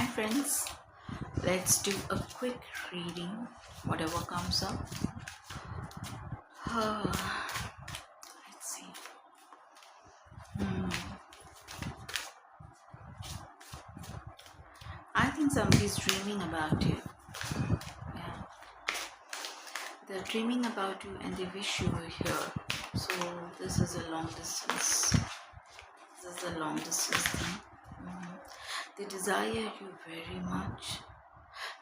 Hi friends, let's do a quick reading, whatever comes up. Let's see. I think somebody's dreaming about you. Yeah, they're dreaming about you and they wish you were here. So this is a long distance. This is a long distance thing. They desire you very much.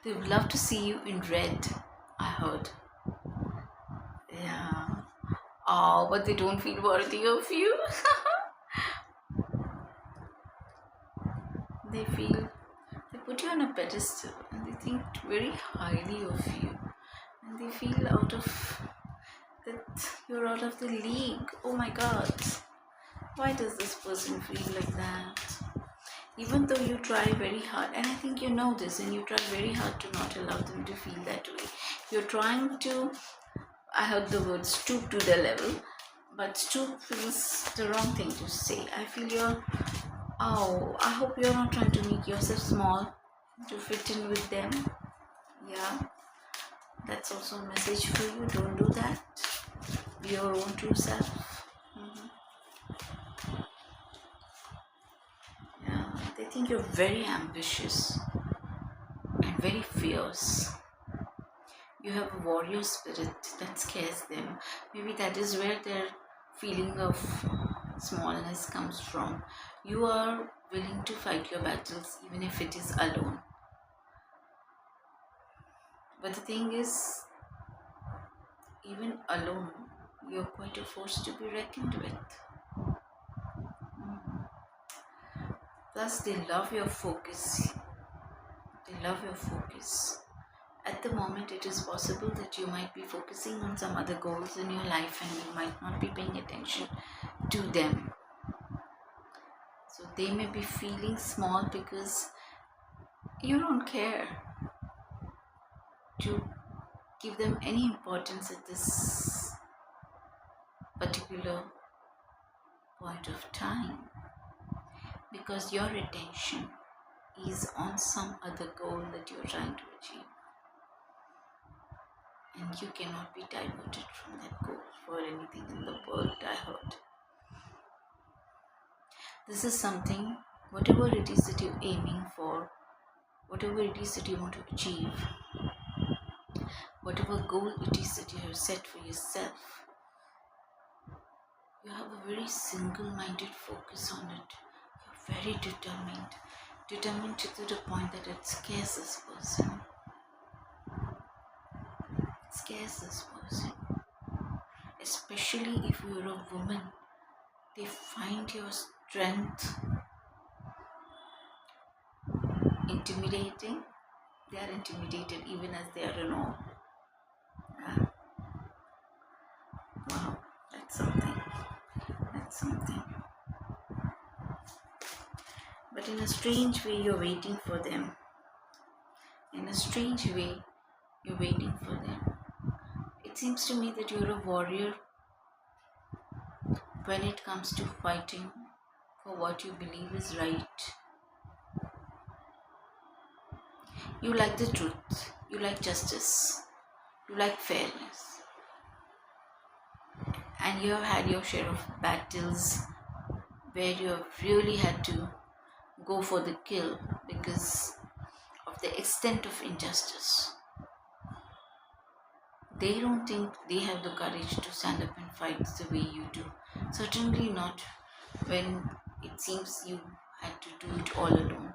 They would love to see you in red, I heard. Yeah. Oh, but they don't feel worthy of you. They put you on a pedestal and they think very highly of you. And they feel that you're out of the league. Oh my God. Why does this person feel like that? Even though you try very hard, and I think you know this, and you try very hard to not allow them to feel that way. You're trying to, I heard the word stoop to their level, but stoop feels the wrong thing to say. I feel I hope you're not trying to make yourself small to fit in with them. Yeah, that's also a message for you. Don't do that. Be your own true self. Yeah, they think you're very ambitious and very fierce. You have a warrior spirit that scares them. Maybe that is where their feeling of smallness comes from. You are willing to fight your battles even if it is alone. But the thing is, even alone, you're quite a force to be reckoned with. Plus, they love your focus. They love your focus. At the moment, it is possible that you might be focusing on some other goals in your life and you might not be paying attention to them. So they may be feeling small because you don't care to give them any importance at this particular point of time, because your attention is on some other goal that you're trying to achieve, and you cannot be diverted from that goal for anything in the world. I heard this is something, whatever it is that you're aiming for, whatever it is that you want to achieve, whatever goal it is that you have set for yourself, you have a very single-minded focus on it. You're very determined to the point that it scares this person. It scares this person. Especially if you're a woman, they find your strength intimidating. They are intimidated even as they are alone. Wow, that's something. That's something. But in a strange way, you're waiting for them. In a strange way, you're waiting for them. It seems to me that you're a warrior when it comes to fighting for what you believe is right. You like the truth, you like justice, you like fairness, and you have had your share of battles where you have really had to go for the kill because of the extent of injustice. They don't think they have the courage to stand up and fight the way you do. Certainly not when it seems you had to do it all alone.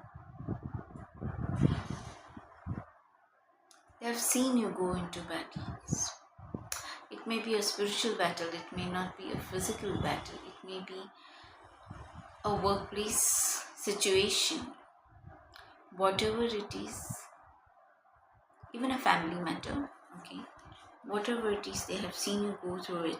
They have seen you go into battles. It may be a spiritual battle, it may not be a physical battle, it may be a workplace situation, whatever it is, even a family matter, okay, whatever it is, they have seen you go through it.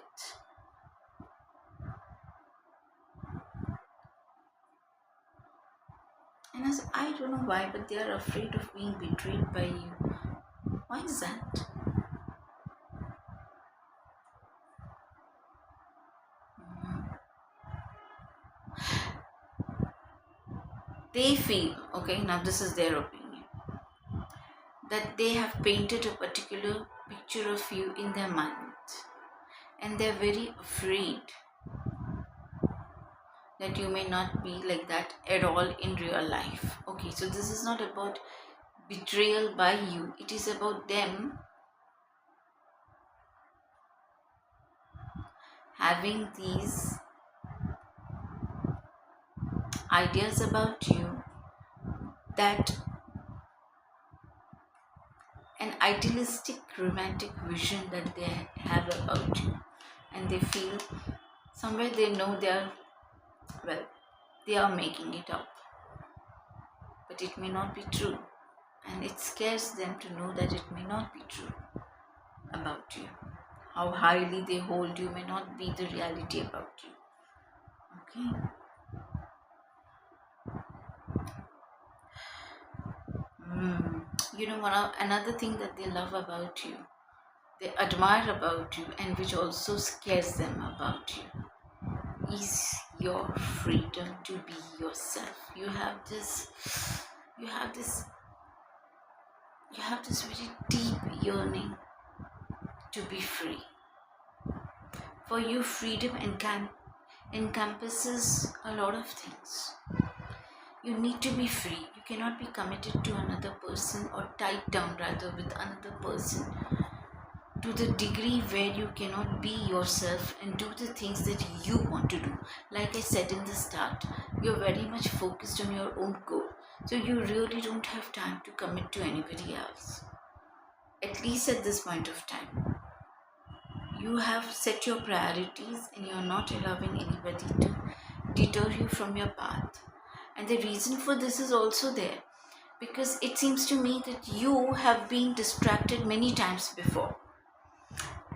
And I don't know why, but they are afraid of being betrayed by you. Why is that? they feel, okay, now this is their opinion, that they have painted a particular picture of you in their mind, and they're very afraid that you may not be like that at all in real life. Okay, so this is not about betrayal by you, it is about them having these ideas about you, that an idealistic romantic vision that they have about you, and they feel somewhere they know they are, well, they are making it up, but it may not be true, and it scares them to know that it may not be true about you. How highly they hold you may not be the reality about you. Okay. You know, another thing that they love about you, they admire about you, and which also scares them about you, is your freedom to be yourself. You have this very deep yearning to be free. For you, freedom encompasses a lot of things. You need to be free. You cannot be committed to another person, or tied down rather with another person, to the degree where you cannot be yourself and do the things that you want to do. Like I said in the start, you're very much focused on your own goal. So you really don't have time to commit to anybody else. At least at this point of time. You have set your priorities, and you're not allowing anybody to deter you from your path. And the reason for this is also there, because it seems to me that you have been distracted many times before.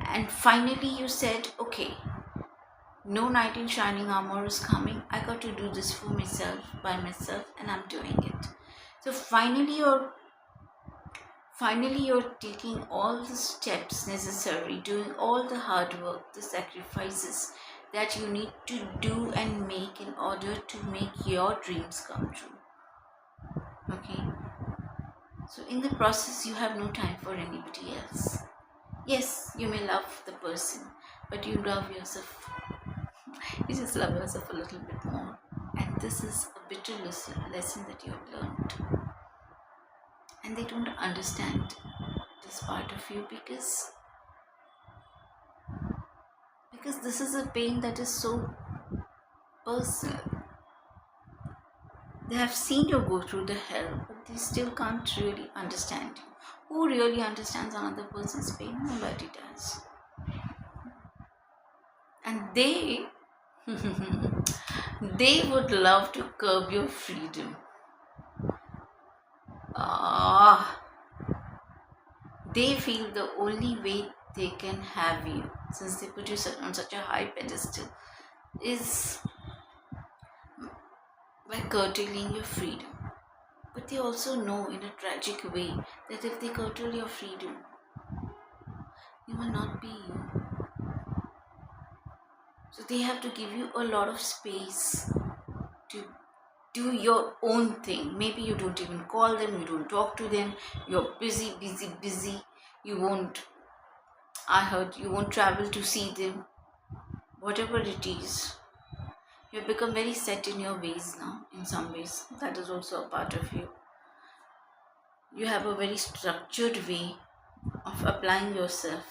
And finally you said, okay, no knight in shining armor is coming. I got to do this for myself, by myself, and I'm doing it. So finally you're taking all the steps necessary, doing all the hard work, the sacrifices that you need to do and make in order to make your dreams come true. Okay? So in the process, you have no time for anybody else. Yes, you may love the person, but you love yourself. You just love yourself a little bit more. And this is a bitter lesson that you have learned. And they don't understand this part of you, because this is a pain that is so personal. They have seen you go through the hell, but they still can't really understand you. Who really understands another person's pain? Nobody does. And they would love to curb your freedom. They feel the only way they can have you, since they put you on such a high pedestal, is by curtailing your freedom. But they also know in a tragic way that if they curtail your freedom, you will not be you. So they have to give you a lot of space to do your own thing. Maybe you don't even call them, you don't talk to them, you're busy. You won't travel to see them. Whatever it is, you've become very set in your ways now. In some ways, that is also a part of you. You have a very structured way of applying yourself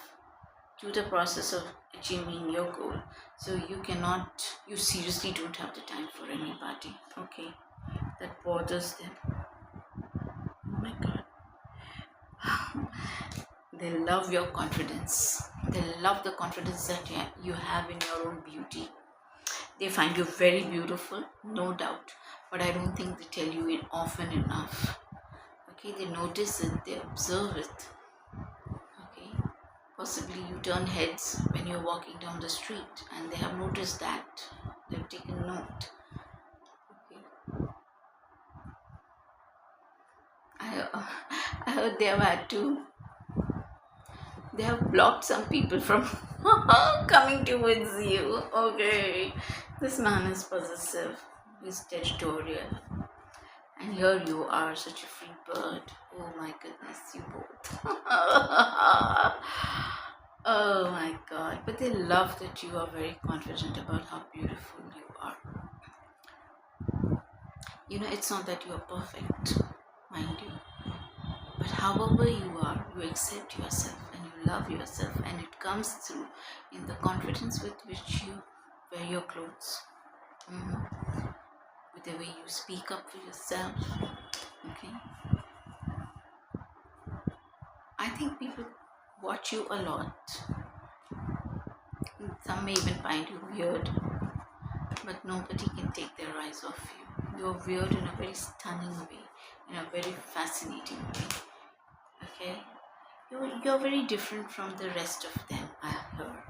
to the process of achieving your goal. So you seriously don't have the time for anybody. Okay, that bothers them. Oh my God. They love your confidence. They love the confidence that you have in your own beauty. They find you very beautiful, no doubt, but I don't think they tell you it often enough. Okay, they notice it, they observe it. Okay, possibly you turn heads when you're walking down the street, and they have noticed that. They've taken note. Okay, I heard they have blocked some people from coming towards you. Okay, this man is possessive, he's territorial, And here you are, such a free bird. Oh my goodness, you both. Oh my god. But they love that you are very confident about how beautiful you are. You know, it's not that you are perfect, mind you. But however you are, you accept yourself and you love yourself, and it comes through in the confidence with which you wear your clothes. With the way you speak up for yourself. Okay. I think people watch you a lot. Some may even find you weird, but nobody can take their eyes off you. You're weird in a very stunning way, in a very fascinating way. Okay? You're very different from the rest of them, I have heard.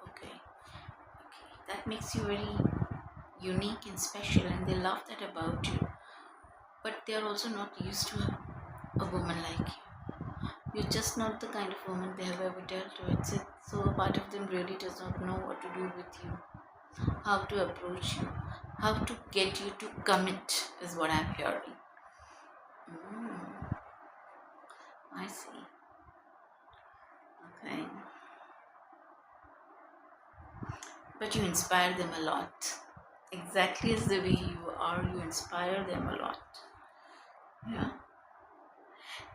Okay. That makes you very unique and special, and they love that about you. But they're also not used to a woman like you. You're just not the kind of woman they have ever dealt with. So a part of them really does not know what to do with you, how to approach you, how to get you to commit is what I'm hearing. I see. Okay. But you inspire them a lot. Exactly as the way you are, you inspire them a lot. Yeah.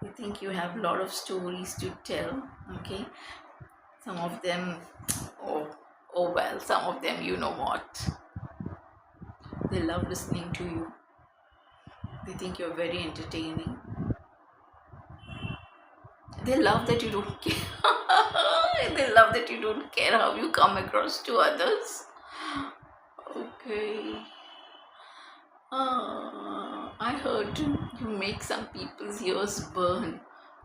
You think you have a lot of stories to tell, okay? Some of them, oh well, some of them, you know what? They love listening to you. They think you're very entertaining. They love that you don't care. They love that you don't care how you come across to others. Okay. I heard you make some people's ears burn.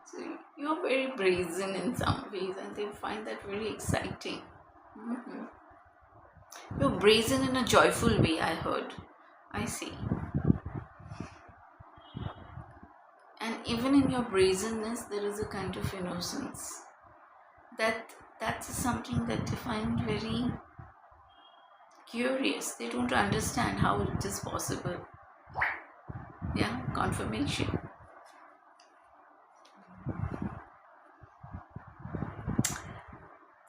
So you're very brazen in some ways, and they find that very exciting. You're brazen in a joyful way, I heard. I see. And even in your brazenness, there is a kind of innocence. That's something that they find very curious. They don't understand how it is possible. Yeah, confirmation.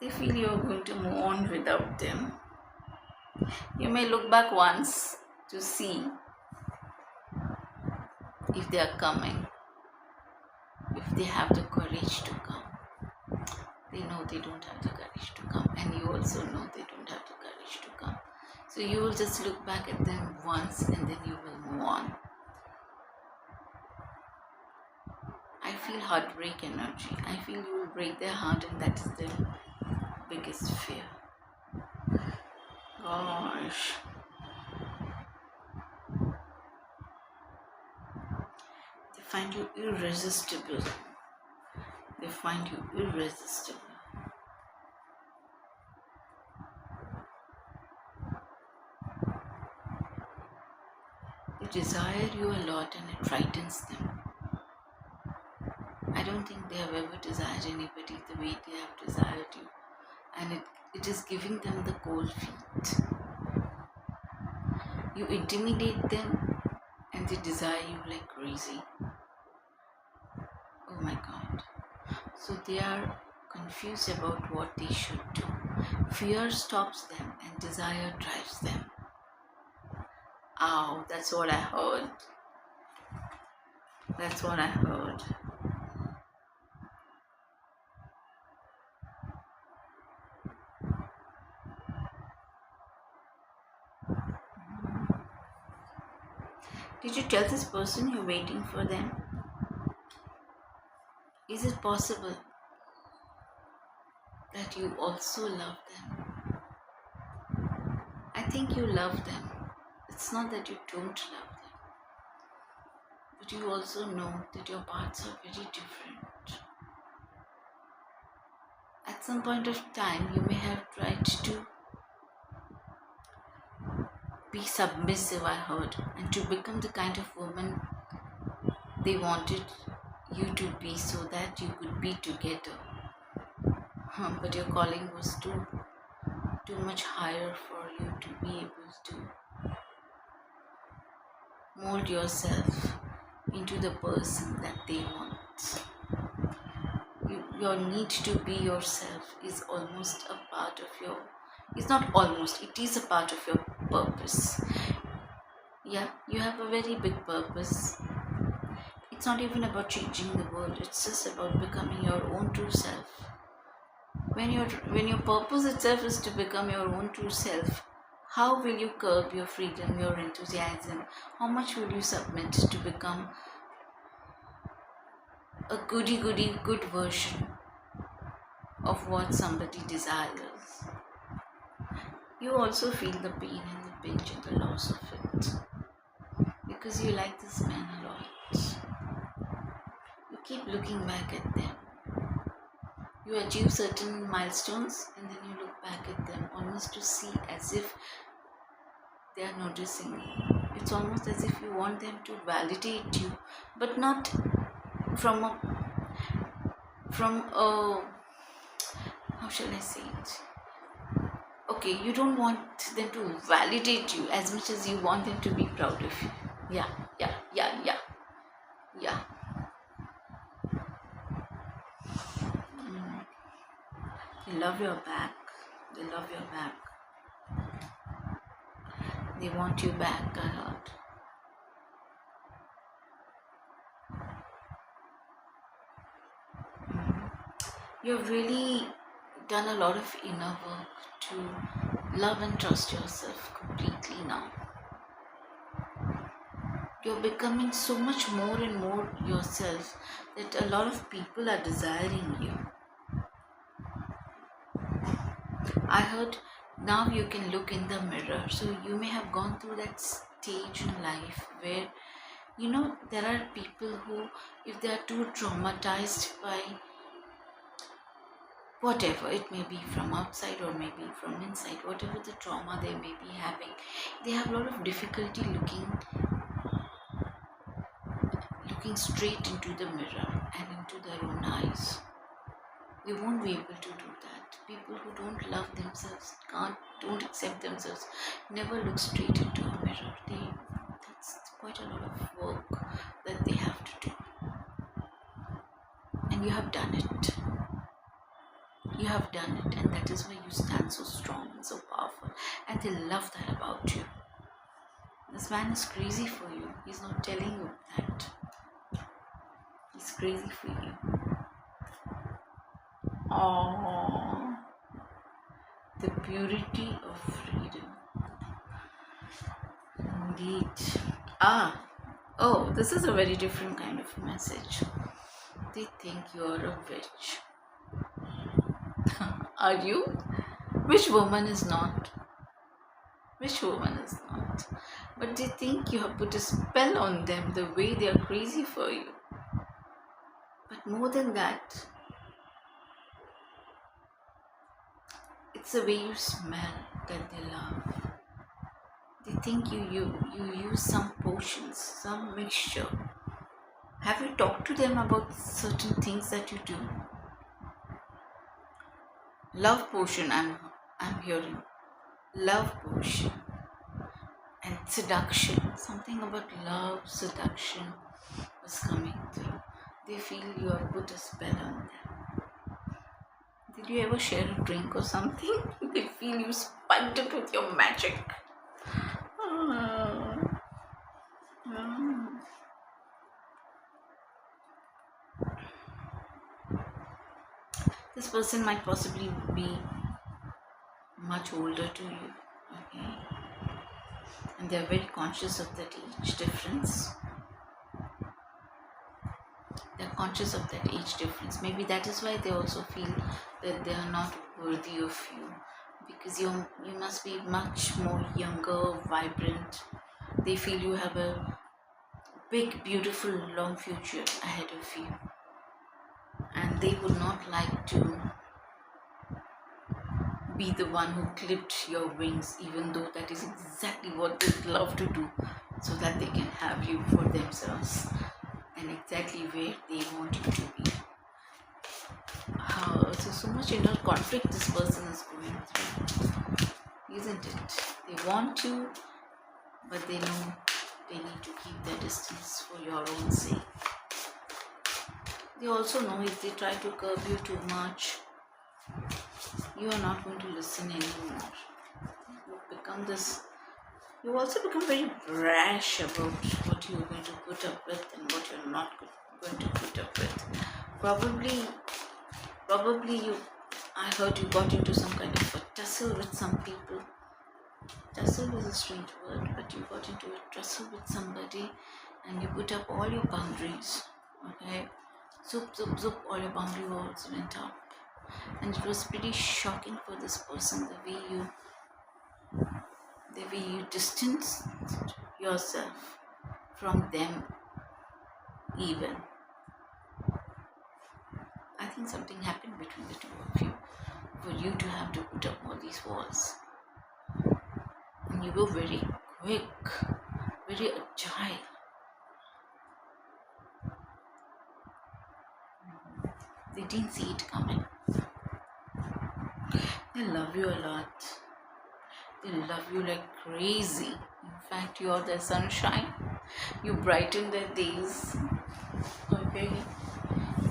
They feel you're going to move on without them. You may look back once to see if they are coming, if they have the courage to come. They know they don't have the courage to come, and you also know they don't have the courage to come. So you will just look back at them once and then you will move on. I feel heartbreak energy. I feel you will break their heart, and that is their biggest fear. Gosh. They find you irresistible. They find you irresistible. They desire you a lot, and it frightens them. I don't think they have ever desired anybody the way they have desired you. And it is giving them the cold feet. You intimidate them and they desire you like crazy. Oh my god. So they are confused about what they should do. Fear stops them and desire drives them. Ow, that's what I heard. That's what I heard. Did you tell this person you're waiting for them? Is it possible that you also love them? I think you love them. It's not that you don't love them. But you also know that your paths are very different. At some point of time, you may have tried to be submissive, I heard, and to become the kind of woman they wanted you to be so that you could be together. But your calling was too much higher for you to be able to mold yourself into the person that they want. Your need to be yourself is almost a part of your, it's not almost, it is a part of your purpose. Yeah, you have a very big purpose. It's not even about changing the world, it's just about becoming your own true self. When your purpose itself is to become your own true self, how will you curb your freedom, your enthusiasm? How much will you submit to become a good version of what somebody desires? You also feel the pain and the pinch and the loss of it because you like this man a lot. You keep looking back at them. You achieve certain milestones and then you look back at them almost to see as if they are noticing you. It's almost as if you want them to validate you, but not from a how shall I say it? Okay, you don't want them to validate you as much as you want them to be proud of you. Yeah. They love your back. They love your back. They want you back a lot. You've really done a lot of inner work to love and trust yourself completely now. You're becoming so much more and more yourself that a lot of people are desiring you. I heard now you can look in the mirror. So you may have gone through that stage in life where, there are people who, if they are too traumatized by whatever, it may be from outside or maybe from inside, whatever the trauma they may be having, they have a lot of difficulty looking straight into the mirror and into their own eyes. They won't be able to do that. People who don't love themselves, don't accept themselves, never look straight into a mirror. That's quite a lot of work that they have to do. And you have done it. You have done it, and that is why you stand so strong and so powerful. And they love that about you. This man is crazy for you. He's not telling you that. He's crazy for you. Oh, the purity of freedom. Indeed. Oh, this is a very different kind of message. They think you're a witch. Are you? Which woman is not? Which woman is not? But they think you have put a spell on them the way they are crazy for you. But more than that, it's the way you smell that they love. They think you use some potions, some mixture. Have you talked to them about certain things that you do? Love potion, I'm hearing. Love potion and seduction. Something about love, seduction was coming through. They feel you have put a spell on them. Did you ever share a drink or something? They feel you spiked it with your magic. This person might possibly be much older to you, okay? And they're very conscious of that age difference. They're conscious of that age difference. Maybe that is why they also feel that they are not worthy of you, because you must be much more younger, vibrant. They feel you have a big, beautiful, long future ahead of you, and they would not like to be the one who clipped your wings, even though that is exactly what they love to do, so that they can have you for themselves and exactly where they want you to be. So much inner conflict this person is going through, isn't it? They want you, but they know they need to keep their distance for your own sake. They also know if they try to curb you too much, you are not going to listen anymore. You also become very brash about what you're going to put up with and what you're not going to put up with. Probably I heard you got into some kind of a tussle with some people. Tussle is a strange word, but you got into a tussle with somebody and you put up all your boundaries. Okay? Zoop, zoop, zoop, all your boundary walls went up. And it was pretty shocking for this person, the way you distanced yourself from them even. I think something happened between the two of you for you to have to put up all these walls. And you were very quick, very agile. They didn't see it coming. They love you a lot. They love you like crazy. In fact, you are their sunshine. You brighten their days. Okay?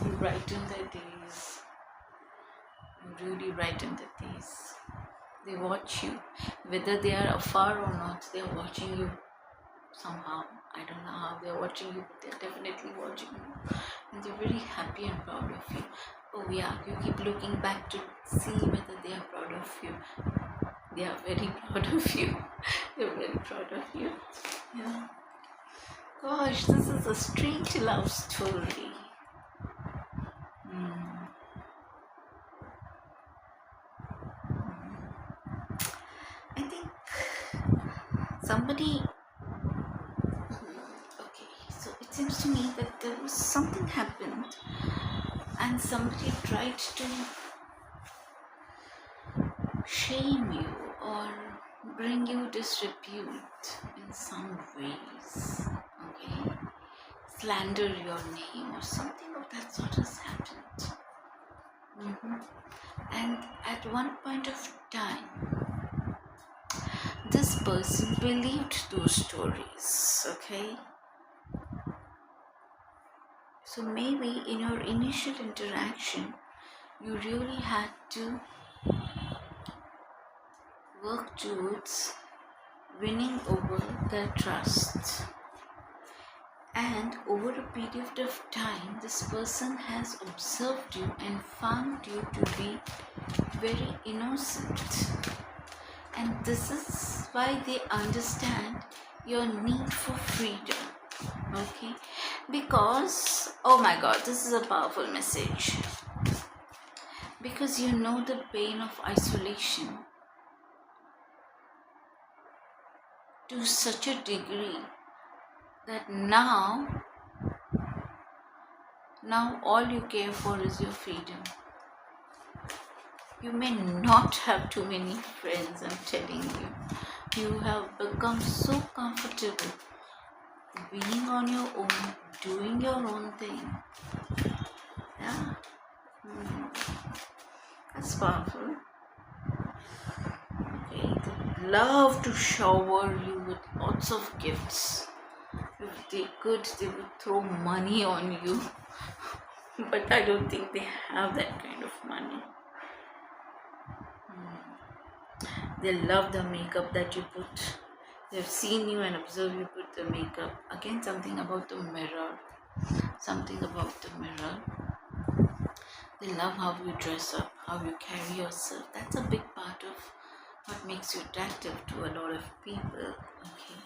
You brighten their days. You really brighten their days. They watch you. Whether they are afar or not, they are watching you somehow. I don't know how they are watching you, but they are definitely watching you. And they're very happy and proud of you. Oh yeah, you keep looking back to see whether they are proud of you. They are very proud of you. They're very proud of you. Yeah. Gosh, this is a strange love story. I think somebody. Okay, so it seems to me that there was something happened, and somebody tried to shame you or bring you disrepute in some ways, okay? Slander your name or something of that sort has happened. And at one point of time, this person believed those stories, okay? So maybe in your initial interaction, you really had to work towards winning over their trust. And over a period of time, this person has observed you and found you to be very innocent. And this is why they understand your need for freedom. Okay? Because, oh my God, this is a powerful message. Because you know the pain of isolation to such a degree that now all you care for is your freedom. You may not have too many friends, I'm telling you. You have become so comfortable being on your own, doing your own thing. Yeah. That's powerful. Okay, they love to shower you with lots of gifts. If they could, they would throw money on you. But I don't think they have that kind of money. They love the makeup that you put. They've seen you and observed you put the makeup. Again, something about the mirror. They love how you dress up, how you carry yourself. That's a big part of what makes you attractive to a lot of people. Okay.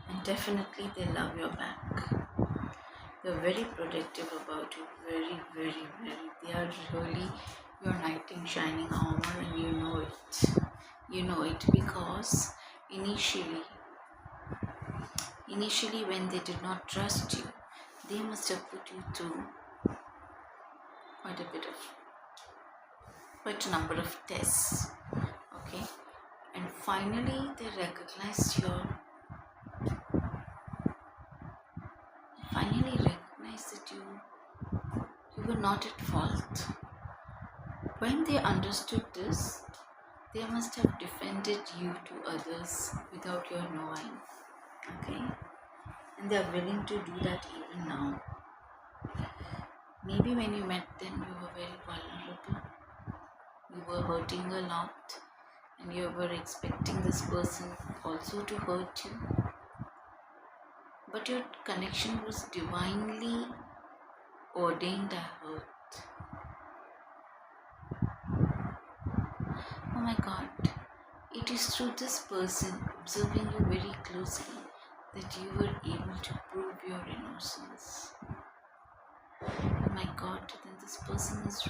And definitely they love your back. They're very protective about you. Very, very, very. They are really your knight in shining armor, and you know it. You know it because initially when they did not trust you, they must have put you through quite a number of tests. Okay. And finally they recognized that you were not at fault. When they understood this, they must have defended you to others without your knowing. Okay? and they are willing to do that even now. Maybe when you met them, you were very vulnerable, you were hurting a lot, and you were expecting this person also to hurt you. But your connection was divinely ordained, I heard. Oh my God. It is through this person observing you very closely that you were able to prove your innocence. Oh my God, then this person has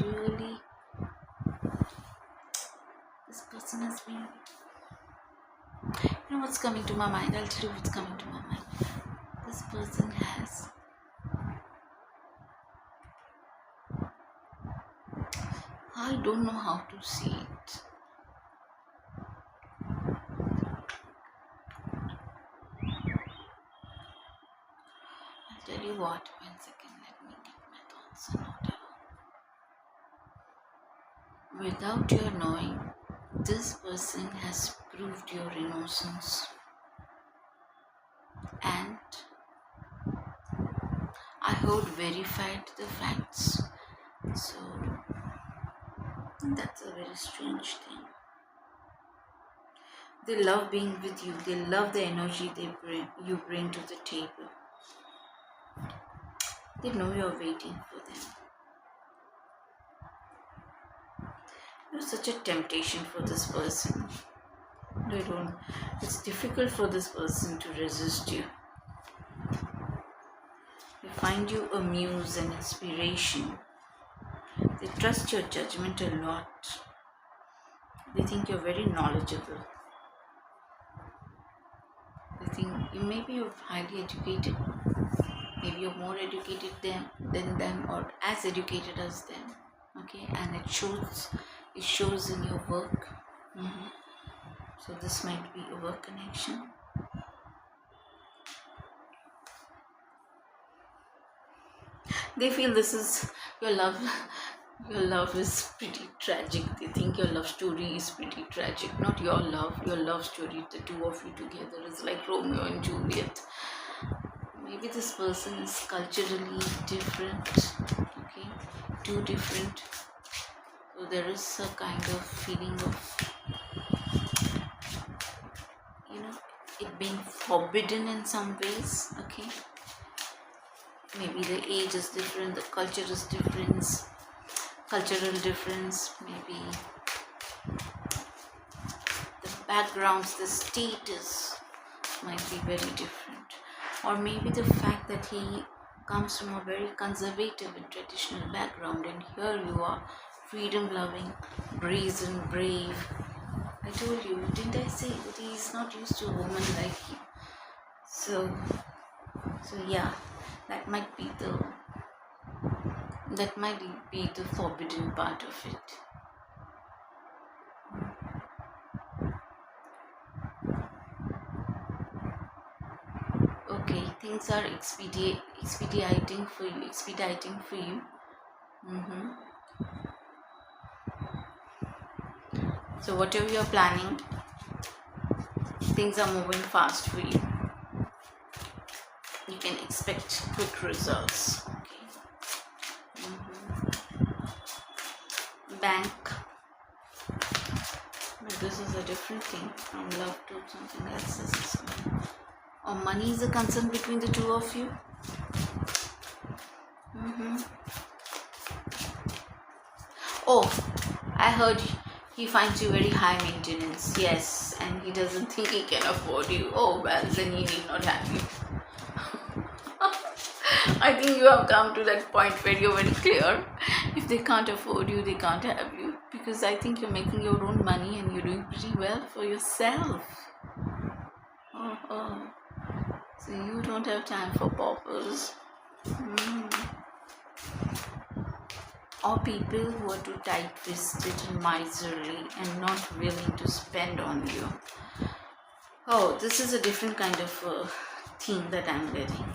been, you know what's coming to my mind? I'll tell you what's coming to my mind. This person has, I don't know how to say it. I'll tell you what, 1 second, let me get my thoughts in order. Without your knowing, this person has proved your innocence, and I heard verified the facts. So that's a very strange thing. They love being with you. They love the energy you bring to the table. They know you're waiting for them. You're such a temptation for this person. It's difficult for this person to resist you. They find you a muse and inspiration. They trust your judgment a lot. They think you're very knowledgeable. They think maybe you're highly educated. Maybe you're more educated than them, or as educated as them. Okay, and it shows in your work. So this might be a work connection. They feel this is your love. Your love is pretty tragic. They think your love story is pretty tragic. Not your love story, the two of you together is like Romeo and Juliet. Maybe this person is culturally different. Okay, too different. So there is a kind of feeling of, it being forbidden in some ways. Okay, maybe the age is different, the cultural difference, maybe the backgrounds, the status might be very different, or maybe the fact that he comes from a very conservative and traditional background, and here you are, freedom loving, brazen, brave. I told you, didn't I say that he is not used to a woman like you? So yeah, that might be the forbidden part of it. Okay, things are expediting for you. So whatever you're planning, things are moving fast for you. You can expect quick results. Okay. Bank. But this is a different thing from love to something else. This is or money is a concern between the two of you. Oh, I heard he finds you very high maintenance. Yes, and he doesn't think he can afford you. Oh well, then he need not have you. I think you have come to that point where you're very clear. If they can't afford you, they can't have you. Because I think you're making your own money and you're doing pretty well for yourself. So you don't have time for paupers. Or people who are too tight-fisted and miserly and not willing to spend on you. Oh, this is a different kind of theme that I'm getting.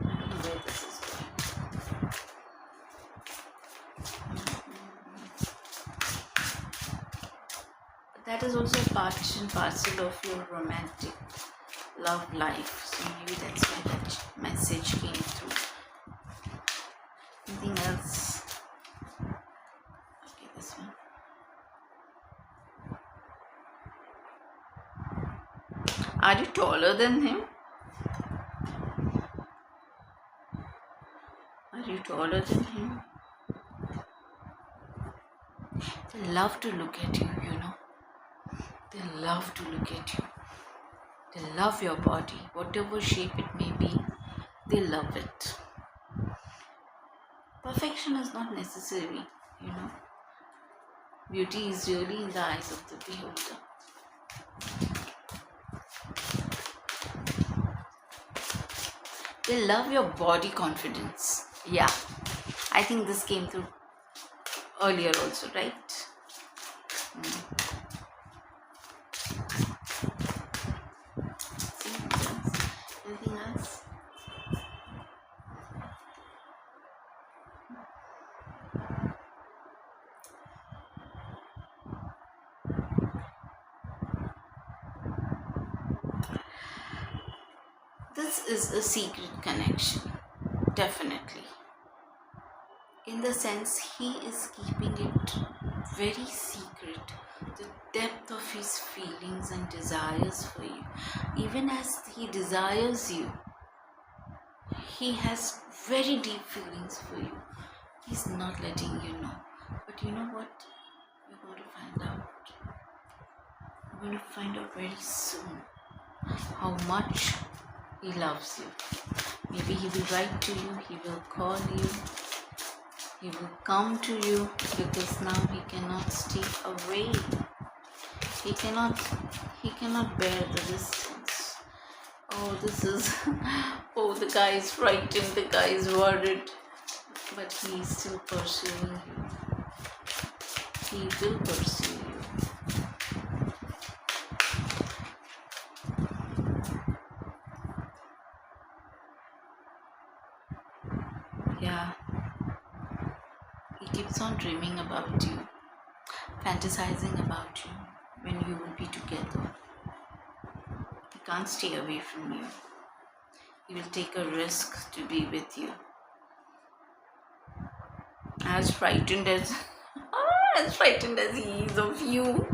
I don't know where this is going. But that is also part and parcel of your romantic love life. So maybe that's why that message came through. Anything else? Okay, this one. Are you taller than him? Are you taller than him? They love to look at you, you know. They love to look at you. They love your body, whatever shape it may be, they love it. Perfection is not necessary, you know. Beauty is really in the eyes of the beholder. They love your body confidence. Yeah, I think this came through earlier also, right? Anything else? This is a secret connection, definitely. In the sense, he is keeping it very secret, the depth of his feelings and desires for you. Even as he desires you, he has very deep feelings for you. He's not letting you know. But you know what? You're going to find out. You're going to find out very soon how much he loves you. Maybe he will write to you, he will call you, he will come to you, because now he cannot stay away. He cannot bear the distance. Oh, this is, oh, the guy is frightened, the guy is worried, but he is still pursuing you. He will pursue you. Yeah, he keeps on dreaming about you, fantasizing about you when you will be together. He can't stay away from you. He will take a risk to be with you. As frightened as he is of you,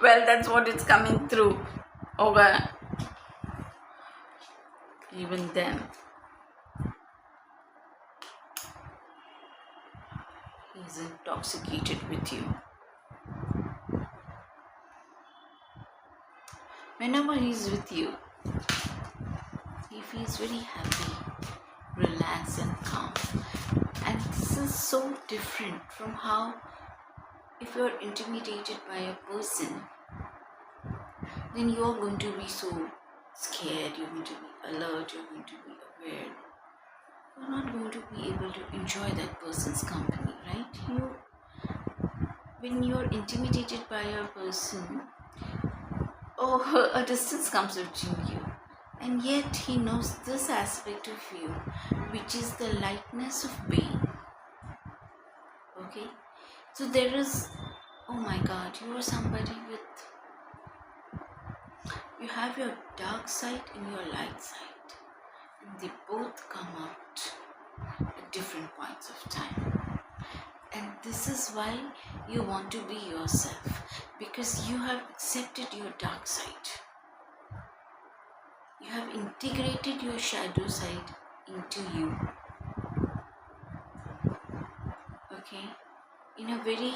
well, that's what it's coming through. Okay. Even then, he's intoxicated with you. Whenever he's with you, he feels very happy, relaxed and calm. And this is so different from how, if you're intimidated by a person, then you're going to be so scared, you're going to be alert, you're going to be aware. You're not going to be able to enjoy that person's company, right? When you're intimidated by a person, a distance comes between you. And yet he knows this aspect of you, which is the lightness of being. Okay? So there is, oh my God, you are somebody you have your dark side and your light side. And they both come out at different points of time. And this is why you want to be yourself, because you have accepted your dark side. You have integrated your shadow side into you. Okay? In a very...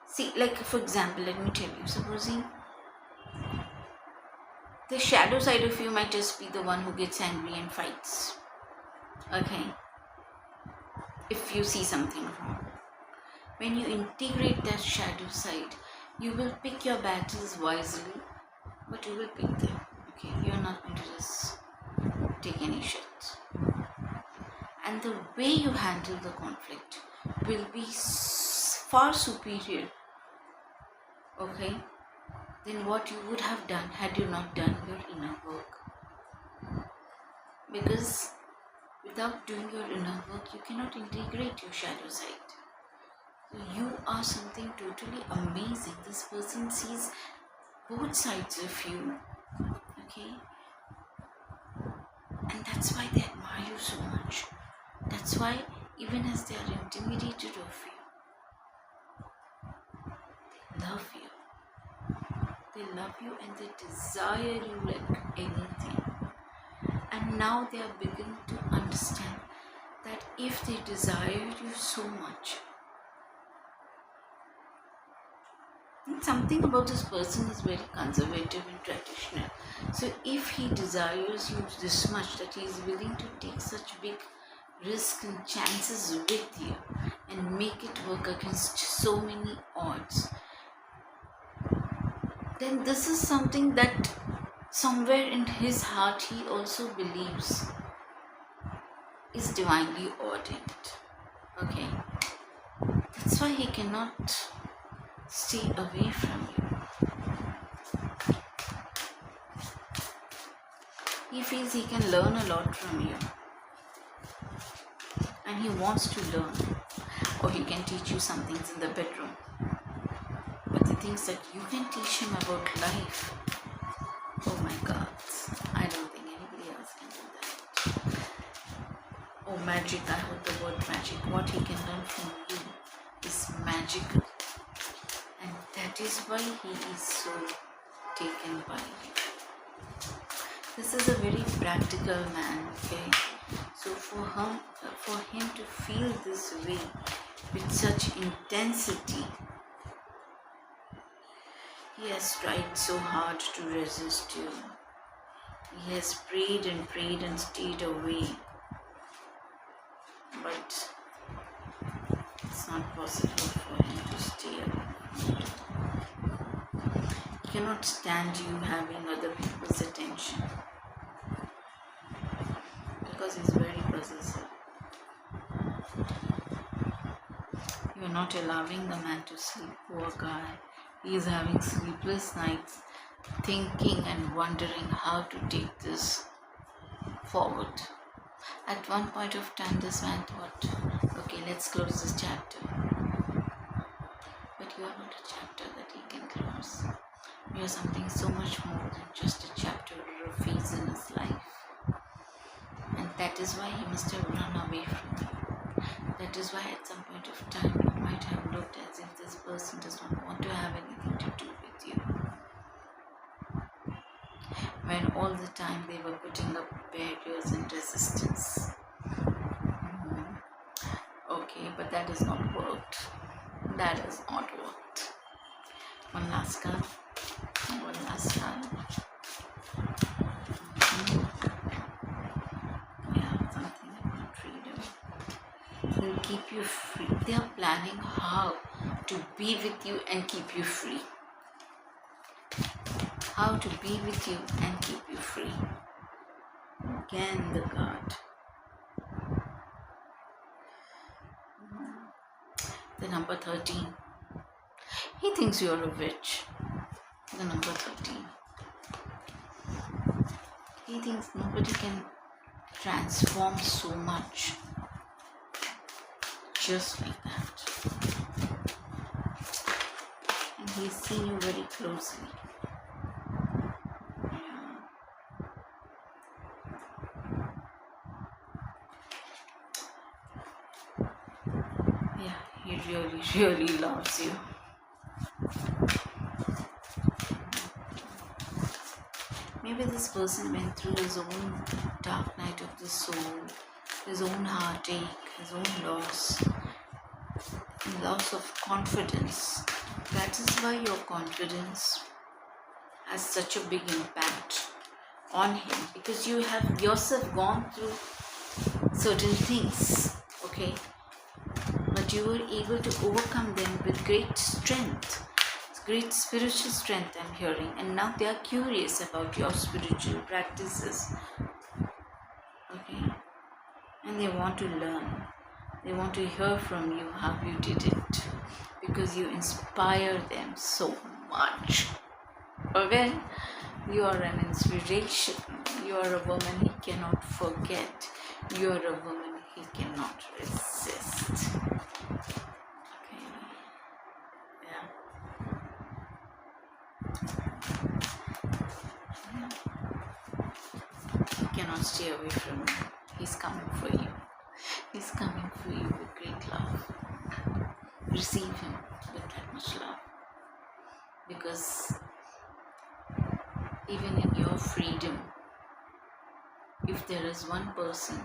See, like for example, let me tell you, supposing the shadow side of you might just be the one who gets angry and fights. Okay? If you see something wrong. When you integrate that shadow side, you will pick your battles wisely, but you will pick them. Okay? You're not going to just take any shit. And the way you handle the conflict will be far superior, okay, than what you would have done had you not done your inner work. Because without doing your inner work, you cannot integrate your shadow side. So you are something totally amazing. This person sees both sides of you, okay? And that's why they admire you so much. That's why even as they are intimidated of you, they love you. They love you and they desire you like anything. And now they are beginning to understand that if they desired you so much, and something about this person is very conservative and traditional. So if he desires you this much that he is willing to take such big risks and chances with you and make it work against so many odds, then this is something that somewhere in his heart he also believes is divinely ordained. Okay? That's why he cannot stay away from you. He feels he can learn a lot from you. And he wants to learn. Or he can teach you some things in the bedroom. But the things that you can teach him about life, oh my God, I don't think anybody else can do that. Oh, magic, I heard the word magic. What he can learn from you is magical. And that is why he is so taken by you. This is a very practical man, okay? So for him to feel this way with such intensity, he has tried so hard to resist you. He has prayed and stayed away. But it's not possible for him to stay away. He cannot stand you having other people's attention. Because he's very possessive. You are not allowing the man to sleep, poor guy. He is having sleepless nights, thinking and wondering how to take this forward. At one point of time, this man thought, okay, let's close this chapter. But you are not a chapter that he can close. You are something so much more than just a chapter or a phase in his life. And that is why he must have run away from you. That is why at some point of time it might have looked as if this person does not want to have anything to do with you. When all the time they were putting up barriers and resistance. Okay, but that has not worked. That has not worked. One last card. One last card. Will keep you free. They are planning how to be with you and keep you free. How to be with you and keep you free. Again, the card. The number 13. He thinks you are a witch. The number 13. He thinks nobody can transform so much. Just like that. And he's seen you very closely. Yeah, he really loves you. Maybe this person went through his own dark night of the soul, his own heartache, his own loss of confidence. That is why your confidence has such a big impact on him, because you have yourself gone through certain things, okay? But you were able to overcome them with great strength, great spiritual strength, I'm hearing, and now they are curious about your spiritual practices, okay? And they want to learn. They want to hear from you how you did it, because you inspire them so much. Okay? You are an inspiration. You are a woman he cannot forget. You are a woman he cannot resist. Okay? Yeah. cannot stay away from you. He's coming for you. He's coming for you with great love. Receive him with that much love. Because even in your freedom, if there is one person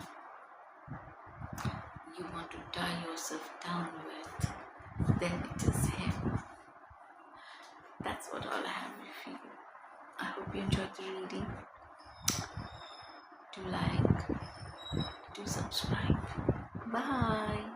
you want to tie yourself down with, then it is him. That's what all I have for you. I hope you enjoyed the reading. Do like, do subscribe. Bye.